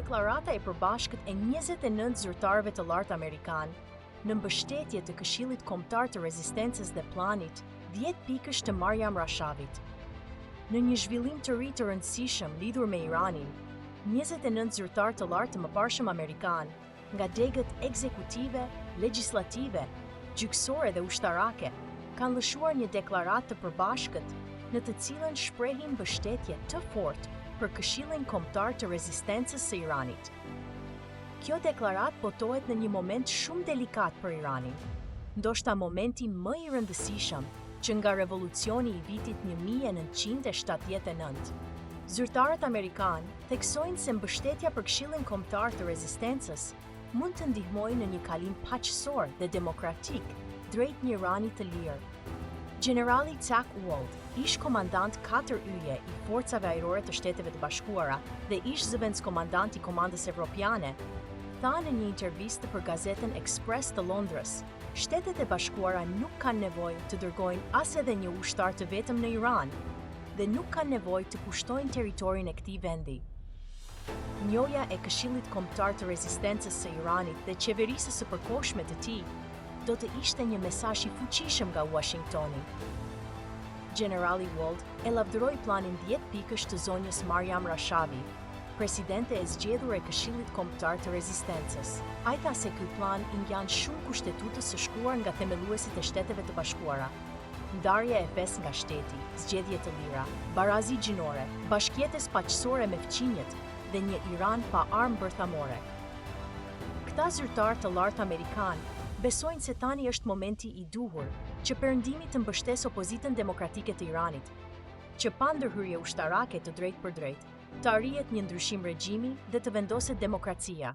deklarata e përbashkët e 29 zyrtarëve të lartë amerikan, në mbështetje të Këshillit Kombëtar të Rezistencës dhe Planit 10 pikësh të Maryam Rashavit. Në një zhvillim të ri të rëndësishëm lidhur me Iranin, 29 zyrtarë të lartë të mëparshëm amerikan, nga degët ekzekutive, legjislative, gjykësore dhe ushtarake, kanë lëshuar një deklaratë të përbashkët në të cilën shprehin mbështetje të fortë për Këshillin Kombëtar të Rezistencës së Iranit. Kjo deklaratë botohet në një moment shumë delikat për Iranin, ndoshta momenti më i rëndësishëm që nga revolucioni i vitit 1979. Zyrtarët amerikan theksojnë se mbështetja për Këshillin Kombëtar të Rezistencës mund të ndihmojë në një kalim paqësor dhe demokratik drejt një Irani të lirë. Generali Zack Wald, ish komandant 4 yje i forcave ajrore të Shteteve të Bashkuara dhe ish zëvendëskomandant i Komandës Evropiane, tha në një intervistë për gazetën Express të Londrës, Shtetet e Bashkuara nuk kanë nevojë të dërgojnë as edhe një ushtar të vetëm në Iran dhe nuk kanë nevojë të pushtojnë territorin e këtij vendi. Njoja e Këshillit Kombëtar të Rezistencës së Iranit dhe qeverisë së përkohshme të tij do të ishte një mesazh i fuqishëm nga Washingtoni. Generali Wald e lavdëroi planin 10 pikësh të zonjës Maryam Rashavi, presidente e zgjedhur e Këshillit Kombëtar të Rezistencës. Ai tha se ky plan i ngjan shumë kushtetutës së shkruar nga themeluesit e Shteteve të Bashkuara. Ndarja e fesë nga shteti, zgjedhje të lira, barazi gjinore, bashkëjetës paqësore me fqinjet dhe një Iran pa armë bërthamore. Këta zyrtarë të lartë amerikan besojnë se tani është momenti i duhur që Perëndimi të mbështesë opozitën demokratike të Iranit, që pa ndërhyrje ushtarake të drejtë për drejtë, të arrihet një ndryshim regjimi dhe të vendoset demokracia.